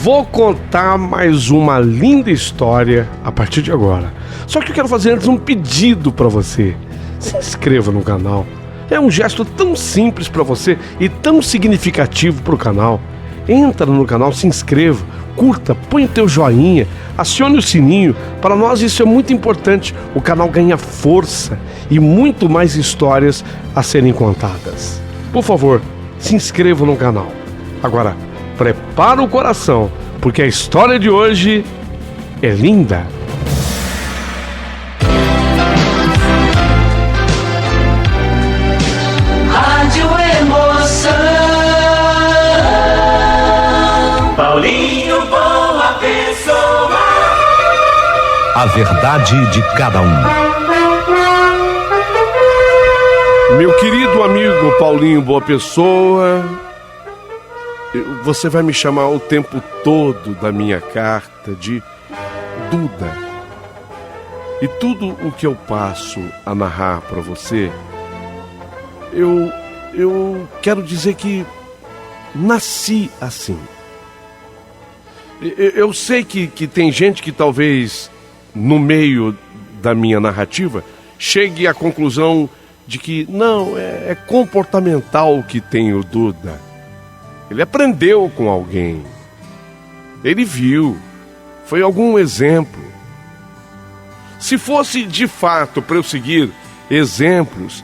Vou contar mais uma linda história a partir de agora. Só que eu quero fazer antes um pedido para você. Se inscreva no canal. É um gesto tão simples para você e tão significativo para o canal. Entra no canal, se inscreva, curta, põe o teu joinha, acione o sininho. Para nós isso é muito importante. O canal ganha força e muito mais histórias a serem contadas. Por favor, se inscreva no canal. Agora, prepara o coração, porque a história de hoje é linda. Rádio Emoção. Paulinho Boa Pessoa. A verdade de cada um. Meu querido amigo Paulinho Boa Pessoa, você vai me chamar o tempo todo da minha carta de Duda. E tudo o que eu passo a narrar para você, eu quero dizer que nasci assim. Eu sei que tem gente que talvez no meio da minha narrativa chegue à conclusão de que não, é comportamental que tem o Duda. Ele aprendeu com alguém. Ele viu. Foi algum exemplo. Se fosse de fato para eu seguir exemplos,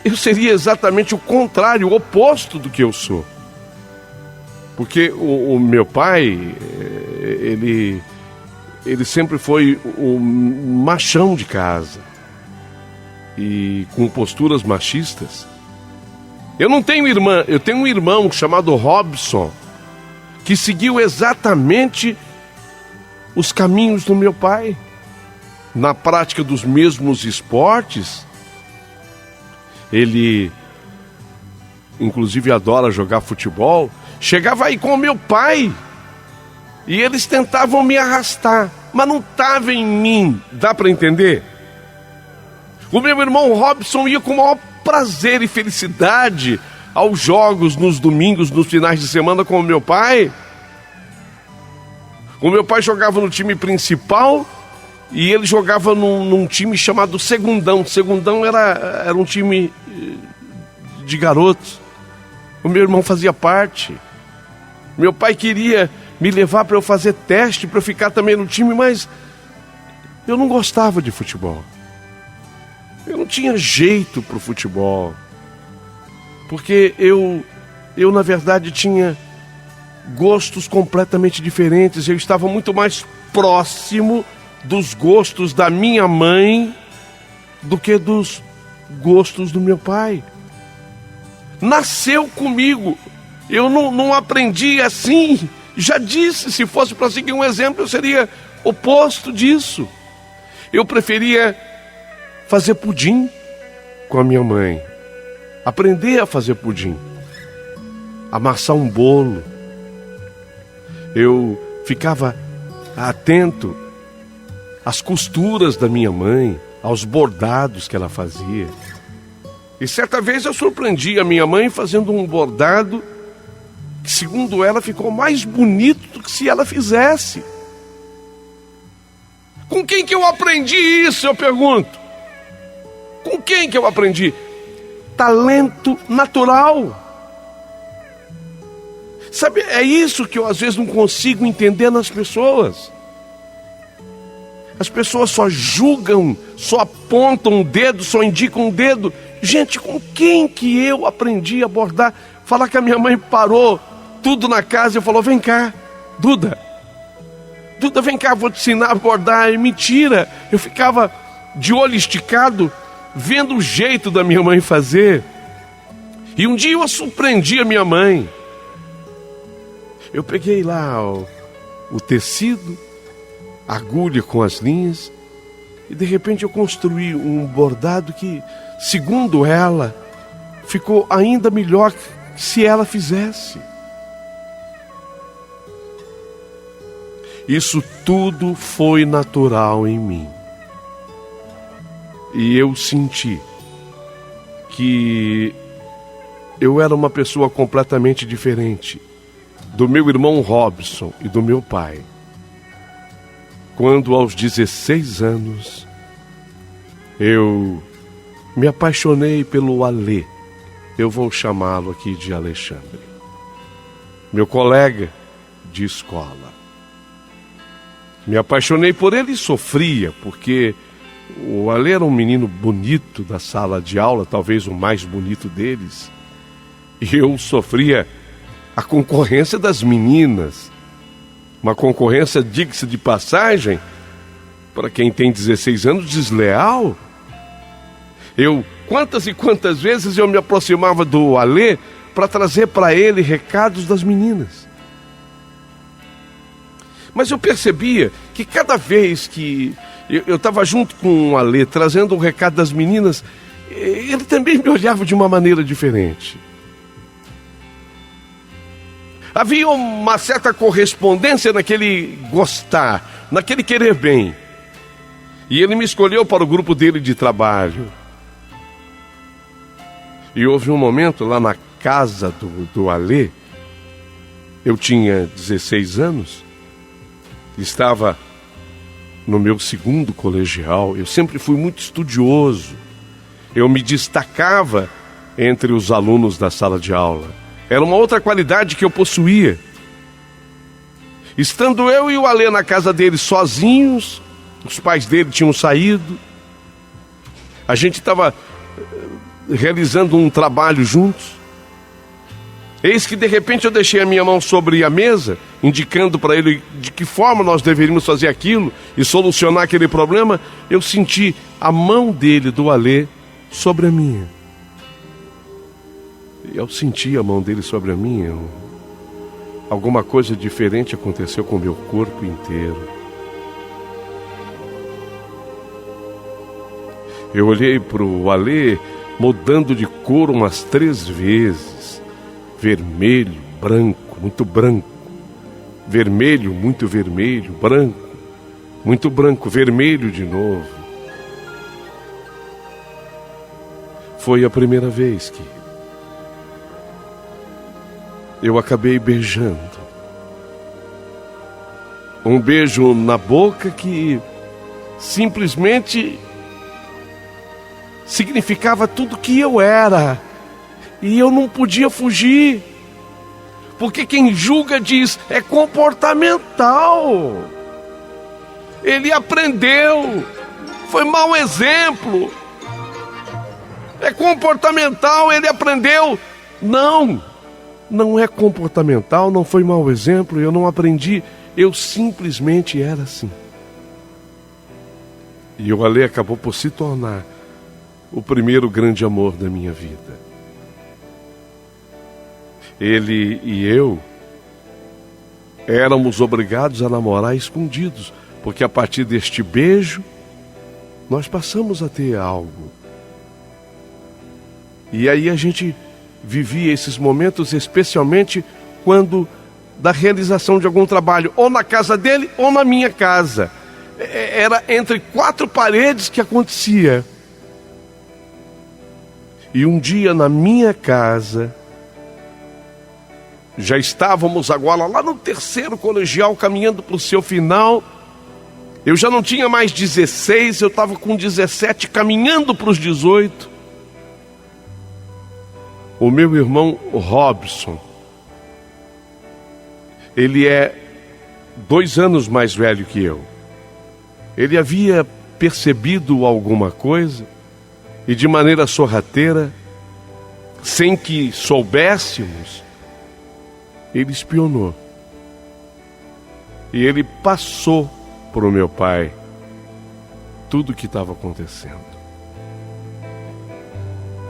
eu seria exatamente o contrário, o oposto do que eu sou. Porque o meu pai, ele sempre foi o machão de casa. E com posturas machistas. Eu não tenho irmã, eu tenho um irmão chamado Robson, que seguiu exatamente os caminhos do meu pai, na prática dos mesmos esportes. Ele, inclusive, adora jogar futebol. Chegava aí com o meu pai, e eles tentavam me arrastar, mas não estava em mim, dá para entender? O meu irmão Robson ia com o maior prazer e felicidade aos jogos nos domingos, nos finais de semana com o meu pai. O meu pai jogava no time principal e ele jogava num time chamado Segundão. Segundão era um time de garotos. O meu irmão fazia parte. Meu pai queria me levar para eu fazer teste, para eu ficar também no time, mas eu não gostava de futebol. Eu não tinha jeito para o futebol, porque eu na verdade tinha gostos completamente diferentes. Eu estava muito mais próximo dos gostos da minha mãe do que dos gostos do meu pai. Nasceu comigo, eu não aprendi assim. Já disse, se fosse para seguir um exemplo, eu seria oposto disso. Eu preferia fazer pudim com a minha mãe, aprender a fazer pudim, amassar um bolo. Eu ficava atento às costuras da minha mãe, aos bordados que ela fazia. E certa vez eu surpreendi a minha mãe fazendo um bordado que, segundo ela, ficou mais bonito do que se ela fizesse. Com quem que eu aprendi isso, eu pergunto? Com quem que eu aprendi? Talento natural. Sabe, é isso que eu às vezes não consigo entender nas pessoas. As pessoas só julgam, só apontam o dedo, só indicam o dedo. Gente, com quem que eu aprendi a bordar? Falar que a minha mãe parou tudo na casa e falou: vem cá, Duda, vem cá, vou te ensinar a bordar. É mentira. Eu ficava de olho esticado, vendo o jeito da minha mãe fazer. E um dia eu surpreendi a minha mãe. Eu peguei lá o tecido, a agulha com as linhas, e de repente eu construí um bordado que, segundo ela, ficou ainda melhor que se ela fizesse. Isso tudo foi natural em mim. E eu senti que eu era uma pessoa completamente diferente do meu irmão Robson e do meu pai, quando aos 16 anos eu me apaixonei pelo Alê. Eu vou chamá-lo aqui de Alexandre, meu colega de escola. Me apaixonei por ele e sofria, porque o Alê era um menino bonito da sala de aula, talvez o mais bonito deles. E eu sofria a concorrência das meninas, uma concorrência, diga-se de passagem, para quem tem 16 anos, desleal. Quantas e quantas vezes eu me aproximava do Alê para trazer para ele recados das meninas. Mas eu percebia que cada vez que eu estava junto com o Alê, trazendo um recado das meninas, ele também me olhava de uma maneira diferente. Havia uma certa correspondência naquele gostar, naquele querer bem. E ele me escolheu para o grupo dele de trabalho. E houve um momento lá na casa do Alê, eu tinha 16 anos, estava no meu segundo colegial. Eu sempre fui muito estudioso, eu me destacava entre os alunos da sala de aula. Era uma outra qualidade que eu possuía. Estando eu e o Alê na casa dele sozinhos, os pais dele tinham saído, a gente estava realizando um trabalho juntos. Eis que de repente eu deixei a minha mão sobre a mesa, indicando para ele de que forma nós deveríamos fazer aquilo e solucionar aquele problema. Eu senti a mão dele, do Alê, sobre a minha. E ao sentir a mão dele sobre a minha, alguma coisa diferente aconteceu com o meu corpo inteiro. Eu olhei para o Alê, mudando de cor umas 3 vezes. Vermelho, branco, muito branco. Vermelho, muito vermelho, branco, muito branco, vermelho de novo. Foi a primeira vez que eu acabei beijando. Um beijo na boca que simplesmente significava tudo que eu era. E eu não podia fugir. Porque quem julga diz, é comportamental. Ele aprendeu. Foi mau exemplo. É comportamental, ele aprendeu. Não é comportamental, não foi mau exemplo, eu não aprendi. Eu simplesmente era assim. E o Alê acabou por se tornar o primeiro grande amor da minha vida. Ele e eu éramos obrigados a namorar escondidos, porque a partir deste beijo nós passamos a ter algo. E aí a gente vivia esses momentos, especialmente quando da realização de algum trabalho, ou na casa dele ou na minha casa. Era entre 4 paredes que acontecia. E um dia na minha casa, já estávamos agora lá no 3º colegial, caminhando para o seu final. Eu já não tinha mais 16, eu estava com 17, caminhando para os 18. O meu irmão Robson, ele é 2 anos mais velho que eu. Ele havia percebido alguma coisa e de maneira sorrateira, sem que soubéssemos, ele espionou. E ele passou para o meu pai tudo o que estava acontecendo.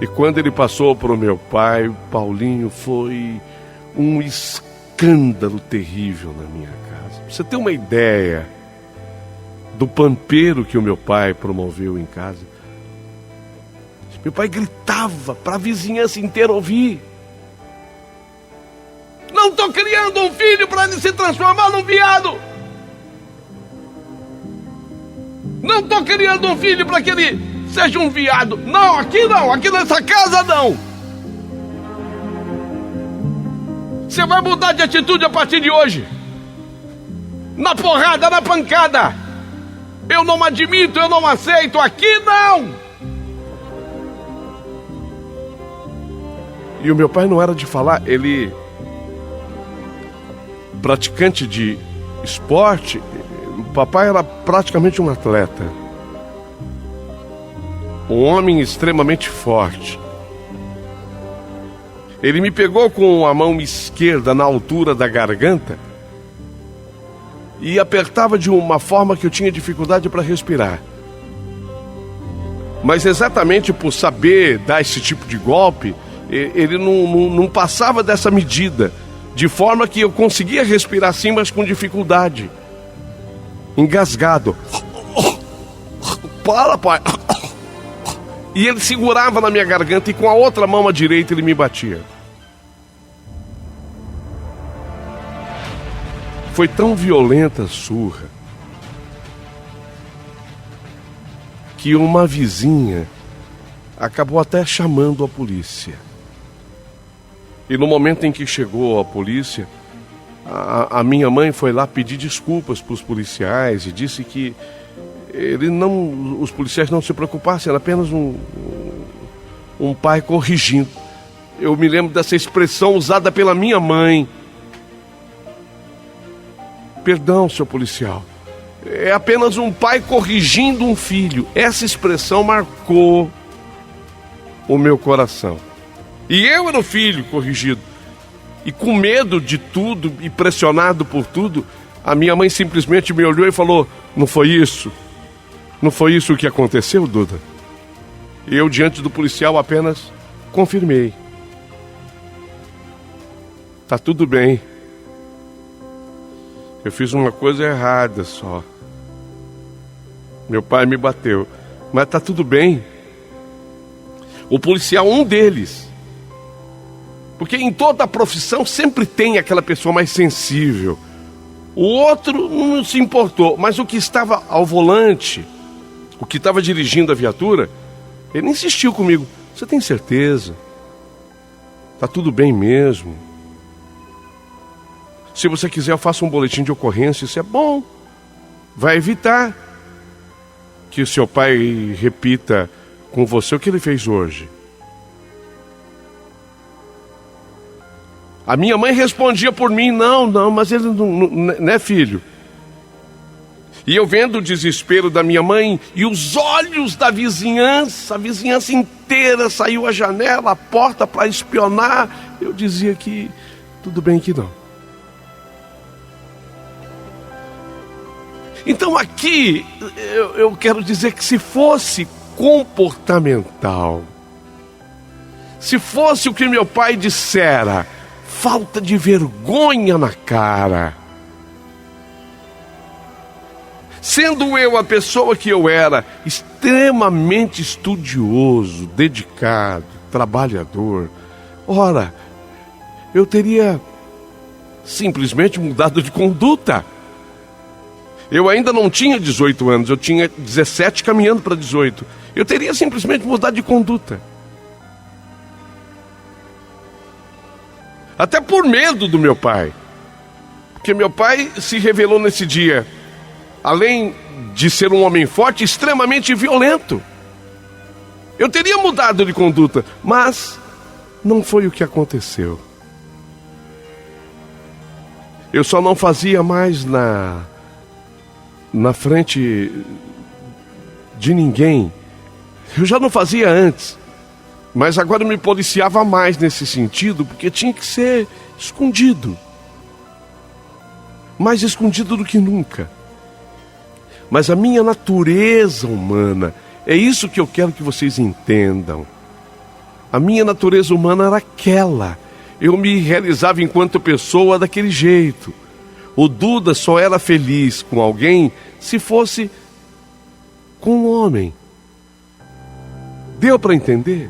E quando ele passou para o meu pai, Paulinho, foi um escândalo terrível na minha casa. Pra você ter uma ideia do pampeiro que o meu pai promoveu em casa. Meu pai gritava para a vizinhança inteira ouvir. Não estou criando um filho para ele se transformar num viado. Não estou criando um filho para que ele seja um viado. Não, aqui nessa casa não. Você vai mudar de atitude a partir de hoje. Na porrada, na pancada. Eu não admito, eu não aceito. Aqui não. E o meu pai não era de falar. Ele, praticante de esporte, o papai era praticamente um atleta. Um homem extremamente forte. Ele me pegou com a mão esquerda na altura da garganta e apertava de uma forma que eu tinha dificuldade para respirar. Mas exatamente por saber dar esse tipo de golpe, ele não passava dessa medida, de forma que eu conseguia respirar sim, mas com dificuldade. Engasgado. Para, pai. E ele segurava na minha garganta e com a outra mão à direita ele me batia. Foi tão violenta a surra que uma vizinha acabou até chamando a polícia. E no momento em que chegou a polícia, a minha mãe foi lá pedir desculpas para os policiais e disse que os policiais não se preocupassem, era apenas um pai corrigindo. Eu me lembro dessa expressão usada pela minha mãe. Perdão, seu policial. É apenas um pai corrigindo um filho. Essa expressão marcou o meu coração. E eu era o filho corrigido. E com medo de tudo e pressionado por tudo, a minha mãe simplesmente me olhou e falou: não foi isso? Não foi isso que aconteceu, Duda? Eu, diante do policial, apenas confirmei. Tá tudo bem. Eu fiz uma coisa errada só. Meu pai me bateu. Mas tá tudo bem. O policial, um deles. Porque em toda a profissão sempre tem aquela pessoa mais sensível. O outro não se importou. Mas o que estava ao volante, o que estava dirigindo a viatura, ele insistiu comigo. Você tem certeza? Tá tudo bem mesmo? Se você quiser, eu faço um boletim de ocorrência. Isso é bom. Vai evitar que o seu pai repita com você o que ele fez hoje. A minha mãe respondia por mim: não, mas ele não é filho. E eu vendo o desespero da minha mãe e os olhos da vizinhança, a vizinhança inteira saiu à janela, à porta para espionar. Eu dizia que tudo bem que não. Então aqui eu quero dizer que se fosse comportamental, se fosse o que meu pai dissera, falta de vergonha na cara, sendo eu a pessoa que eu era, extremamente estudioso, dedicado, trabalhador, ora, eu teria simplesmente mudado de conduta. Eu ainda não tinha 18 anos, eu tinha 17 caminhando para 18. Eu teria simplesmente mudado de conduta. Até por medo do meu pai. Porque meu pai se revelou nesse dia, além de ser um homem forte, extremamente violento. Eu teria mudado de conduta, mas não foi o que aconteceu. Eu só não fazia mais na frente de ninguém. Eu já não fazia antes, mas agora eu me policiava mais nesse sentido, porque tinha que ser escondido, mais escondido do que nunca. Mas a minha natureza humana, é isso que eu quero que vocês entendam. A minha natureza humana era aquela. Eu me realizava enquanto pessoa daquele jeito. O Duda só era feliz com alguém se fosse com um homem. Deu para entender?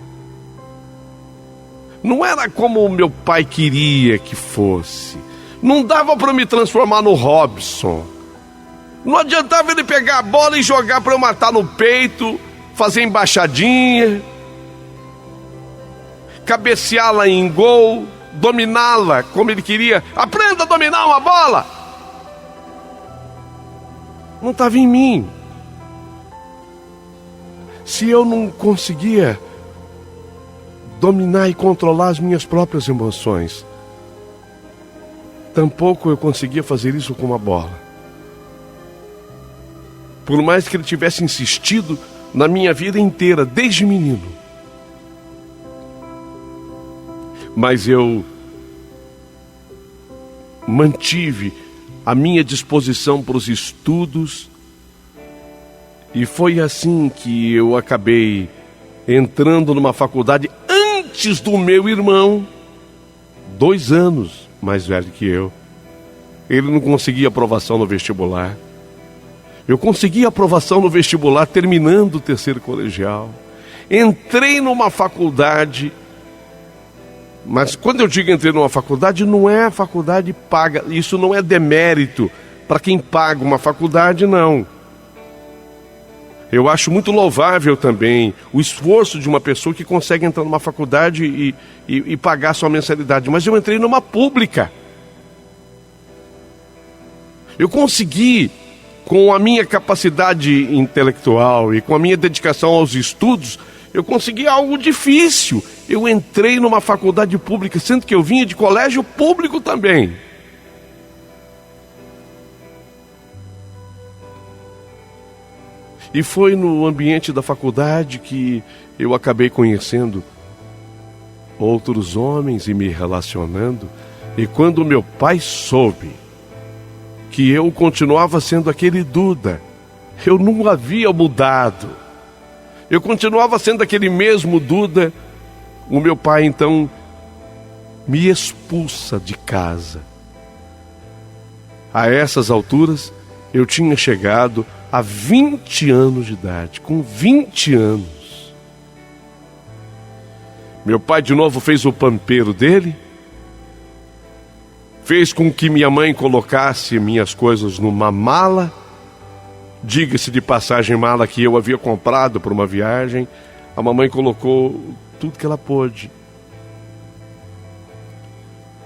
Não era como o meu pai queria que fosse. Não dava para me transformar no Robson. Não adiantava ele pegar a bola e jogar para eu matar no peito, fazer embaixadinha, cabeceá-la em gol. dominá-la como ele queria. Aprenda a dominar uma bola. Não estava em mim. Se eu não conseguia dominar e controlar as minhas próprias emoções, tampouco eu conseguia fazer isso com uma bola. Por mais que ele tivesse insistido na minha vida inteira, desde menino. Mas eu mantive a minha disposição para os estudos, e foi assim que eu acabei entrando numa faculdade antes do meu irmão, 2 anos mais velho que eu. Ele não conseguia aprovação no vestibular. Eu consegui aprovação no vestibular terminando o 3º colegial. Entrei numa faculdade, mas quando eu digo entrei numa faculdade, não é a faculdade paga. Isso não é demérito para quem paga uma faculdade, não. Eu acho muito louvável também o esforço de uma pessoa que consegue entrar numa faculdade e pagar sua mensalidade. Mas eu entrei numa pública. Eu consegui, com a minha capacidade intelectual e com a minha dedicação aos estudos, eu consegui algo difícil. Eu entrei numa faculdade pública, sendo que eu vinha de colégio público também. E foi no ambiente da faculdade que eu acabei conhecendo outros homens e me relacionando. E quando meu pai soube que eu continuava sendo aquele Duda, eu não havia mudado, eu continuava sendo aquele mesmo Duda, o meu pai então me expulsa de casa. A essas alturas eu tinha chegado a 20 anos de idade. Com 20 anos, meu pai de novo fez o pampeiro dele, fez com que minha mãe colocasse minhas coisas numa mala, diga-se de passagem, mala que eu havia comprado para uma viagem. A mamãe colocou tudo que ela pôde.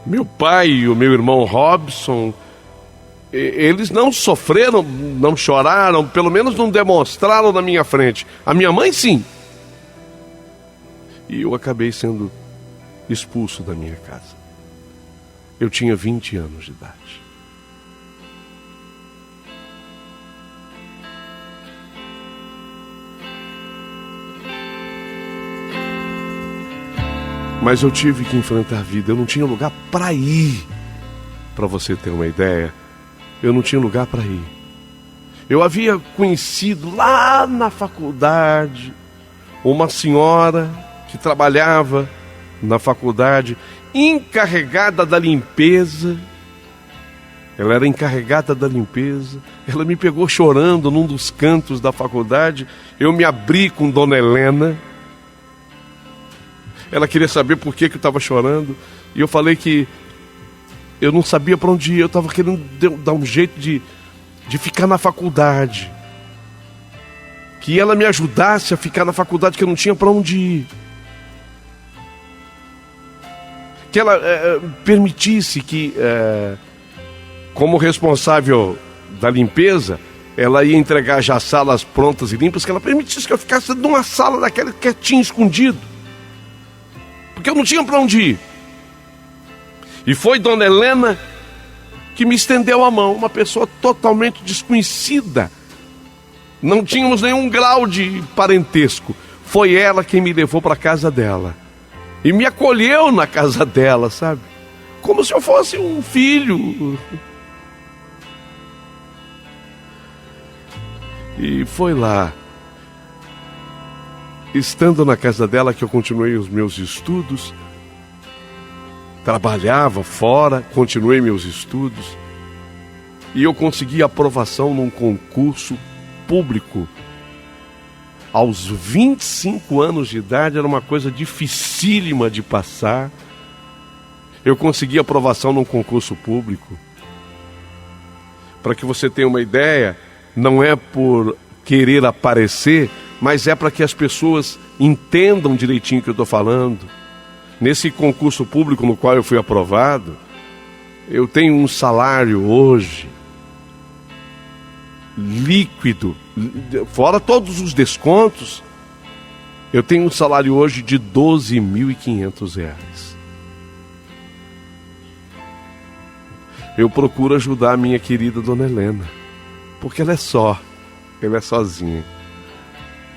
Meu pai e o meu irmão Robson, eles não sofreram, não choraram, pelo menos não demonstraram na minha frente. A minha mãe sim. E eu acabei sendo expulso da minha casa. Eu tinha 20 anos de idade. Mas eu tive que enfrentar a vida. Eu não tinha lugar para ir. Para você ter uma ideia, eu não tinha lugar para ir. Eu havia conhecido lá na faculdade uma senhora que trabalhava na faculdade, encarregada da limpeza. Ela era encarregada da limpeza. Ela me pegou chorando num dos cantos da faculdade. Eu me abri com Dona Helena. Ela queria saber por que eu estava chorando. E eu falei que eu não sabia para onde ir. Eu estava querendo dar um jeito de ficar na faculdade. Que ela me ajudasse a ficar na faculdade, que eu não tinha para onde ir. Que ela permitisse que, como responsável da limpeza, ela ia entregar já salas prontas e limpas, que ela permitisse que eu ficasse numa sala daquela quietinho, escondido. Porque eu não tinha para onde ir. E foi Dona Helena que me estendeu a mão, uma pessoa totalmente desconhecida. Não tínhamos nenhum grau de parentesco. Foi ela quem me levou para a casa dela. E me acolheu na casa dela, sabe? Como se eu fosse um filho. E foi lá, estando na casa dela, que eu continuei os meus estudos. Trabalhava fora, continuei meus estudos. E eu consegui aprovação num concurso público. Aos 25 anos de idade, era uma coisa dificílima de passar. Eu consegui aprovação num concurso público. Para que você tenha uma ideia, não é por querer aparecer, mas é para que as pessoas entendam direitinho o que eu estou falando. Nesse concurso público no qual eu fui aprovado, eu tenho um salário hoje líquido, fora todos os descontos, eu tenho um salário hoje de R$12.500. Eu procuro ajudar a minha querida Dona Helena, porque ela é sozinha.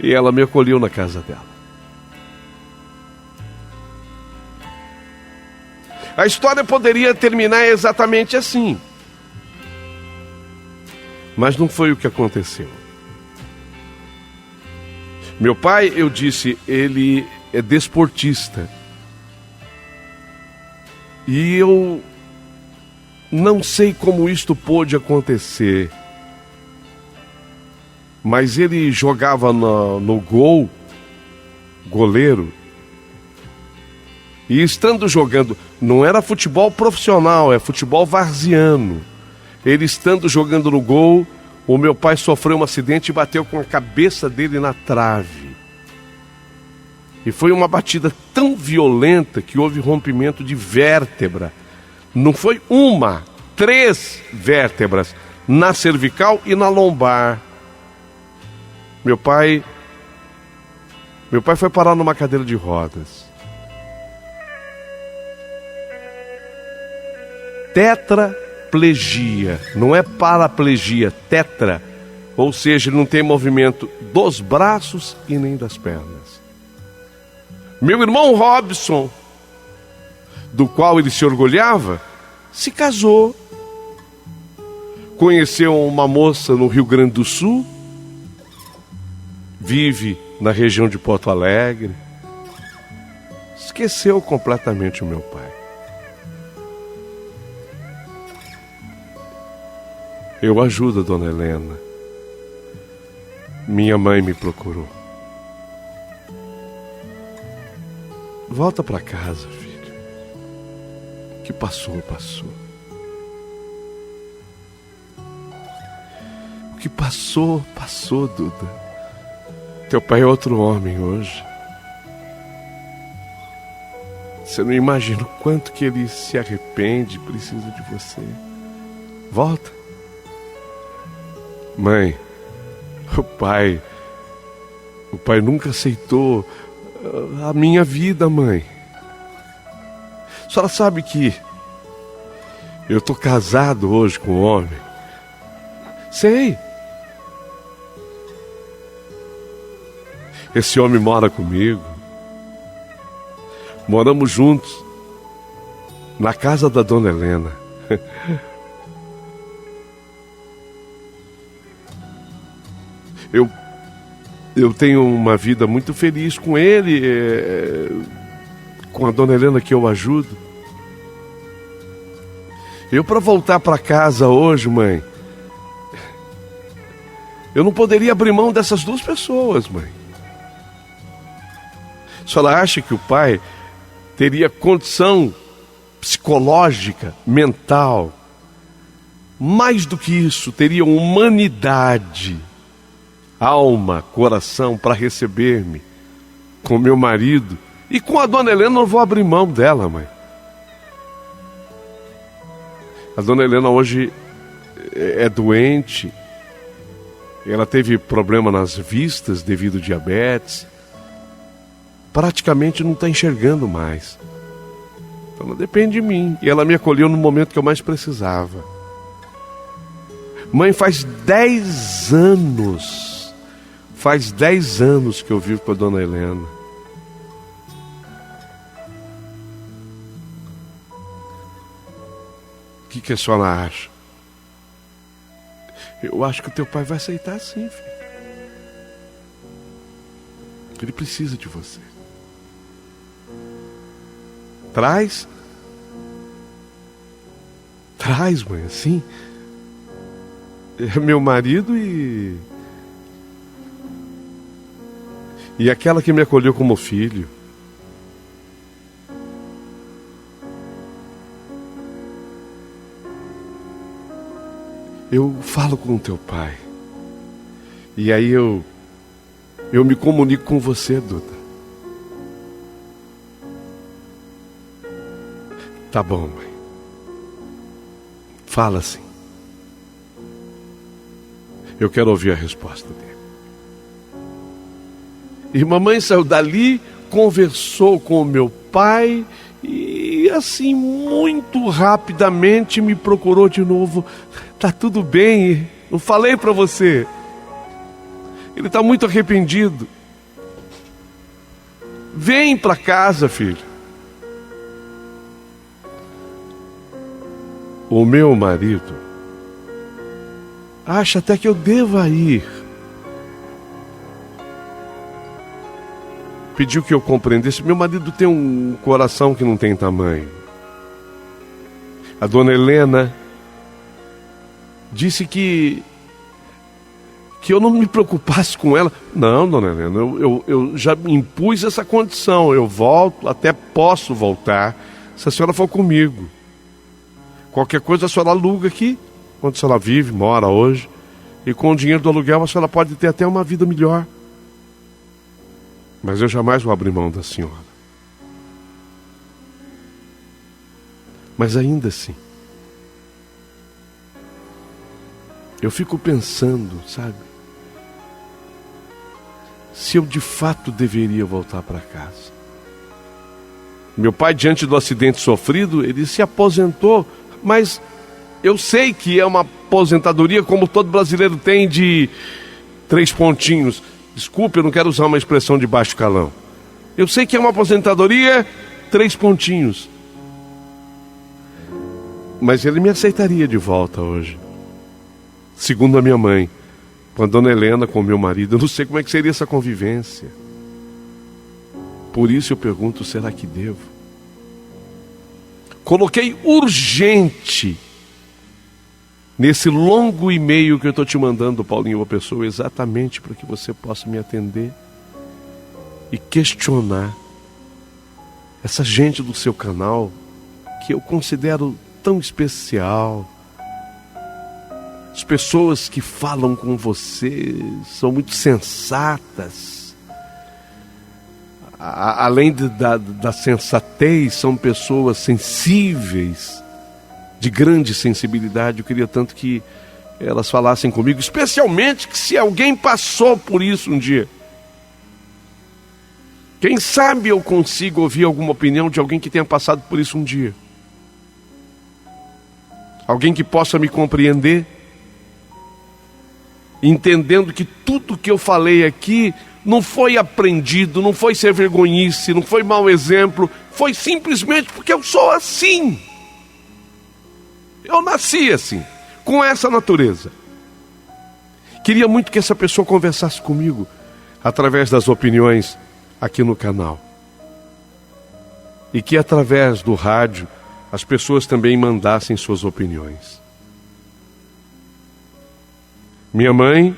E ela me acolheu na casa dela. A história poderia terminar exatamente assim, mas não foi o que aconteceu. Meu pai, eu disse, ele é desportista. E eu não sei como isto pôde acontecer, mas ele jogava no goleiro, e estando jogando, não era futebol profissional, é futebol varziano. Ele estando jogando no gol, o meu pai sofreu um acidente e bateu com a cabeça dele na trave. E foi uma batida tão violenta que houve rompimento de vértebra. Não foi uma, 3 vértebras, na cervical e na lombar. Meu pai foi parar numa cadeira de rodas. Tetraplegia, não é paraplegia, tetra, ou seja, não tem movimento dos braços e nem das pernas. Meu irmão Robson, do qual ele se orgulhava, se casou, conheceu uma moça no Rio Grande do Sul, vive na região de Porto Alegre, esqueceu completamente o meu pai. Eu ajudo a Dona Helena. Minha mãe me procurou. Volta para casa, filho. O que passou, passou. O que passou, passou, Duda. Teu pai é outro homem hoje. Você não imagina o quanto que ele se arrepende, precisa de você. Volta. Mãe, o pai nunca aceitou a minha vida, mãe. A senhora sabe que eu estou casado hoje com um homem? Sei. Esse homem mora comigo. Moramos juntos na casa da Dona Helena. Eu tenho uma vida muito feliz com ele, com a Dona Helena que eu ajudo. Eu, para voltar para casa hoje, mãe, eu não poderia abrir mão dessas 2 pessoas, mãe. A senhora acha que o pai teria condição psicológica, mental, mais do que isso, teria humanidade, alma, coração para receber-me com meu marido? E com a Dona Helena eu não vou abrir mão dela, mãe. A Dona Helena hoje é doente, ela teve problema nas vistas devido ao diabetes, praticamente não está enxergando mais. Então ela depende de mim, e ela me acolheu no momento que eu mais precisava. Mãe, faz 10 anos que eu vivo com a Dona Helena. O que a senhora acha? Eu acho que o teu pai vai aceitar sim, filho. Ele precisa de você. Traz, mãe, assim. É meu marido e aquela que me acolheu como filho. Eu falo com o teu pai. E aí eu me comunico com você, Duda. Tá bom, mãe. Fala assim. Eu quero ouvir a resposta dele. E mamãe saiu dali, conversou com o meu pai e assim, muito rapidamente me procurou de novo. Tá tudo bem, eu falei para você. Ele está muito arrependido. Vem para casa, filho. O meu marido acha até que eu deva ir. Pediu que eu compreendesse. Meu marido tem um coração que não tem tamanho. A dona Helena disse que eu não me preocupasse com ela. Não, dona Helena, eu já impus essa condição. Eu volto, até posso voltar, se a senhora for comigo. Qualquer coisa a senhora aluga aqui, onde a senhora vive, mora hoje. E com o dinheiro do aluguel a senhora pode ter até uma vida melhor. Mas eu jamais vou abrir mão da senhora. Mas ainda assim, eu fico pensando, sabe? Se eu de fato deveria voltar para casa. Meu pai, diante do acidente sofrido, ele se aposentou, mas eu sei que é uma aposentadoria como todo brasileiro tem, de 3 pontinhos. Desculpe, eu não quero usar uma expressão de baixo calão. Eu sei que é uma aposentadoria 3 pontinhos. Mas ele me aceitaria de volta hoje. Segundo a minha mãe, com a dona Helena, com o meu marido, eu não sei como é que seria essa convivência. Por isso eu pergunto, será que devo? Coloquei urgente nesse longo e-mail que eu estou te mandando, Paulinho, uma pessoa, exatamente para que você possa me atender e questionar essa gente do seu canal que eu considero tão especial. As pessoas que falam com você são muito sensatas. Além da sensatez, são pessoas sensíveis, de grande sensibilidade. Eu queria tanto que elas falassem comigo, especialmente que se alguém passou por isso um dia. Quem sabe eu consigo ouvir alguma opinião de alguém que tenha passado por isso um dia. Alguém que possa me compreender, entendendo que tudo que eu falei aqui não foi aprendido, não foi ser vergonhice, não foi mau exemplo, foi simplesmente porque eu sou assim. Eu nasci assim, com essa natureza. Queria muito que essa pessoa conversasse comigo através das opiniões aqui no canal. E que através do rádio as pessoas também mandassem suas opiniões. Minha mãe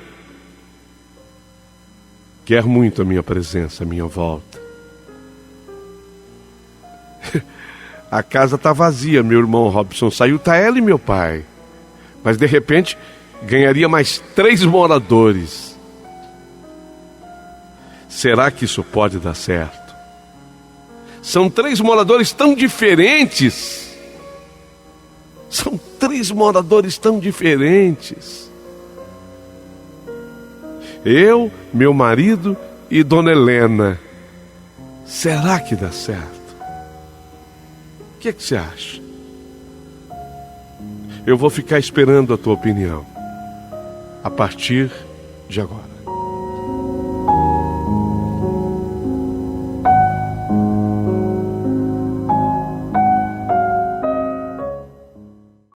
quer muito a minha presença, a minha volta. A casa está vazia, meu irmão Robson saiu, tá ela e meu pai. Mas de repente ganharia mais 3 moradores. Será que isso pode dar certo? São 3 moradores tão diferentes. São 3 moradores tão diferentes. Eu, meu marido e dona Helena. Será que dá certo? O que você acha? Eu vou ficar esperando a tua opinião a partir de agora.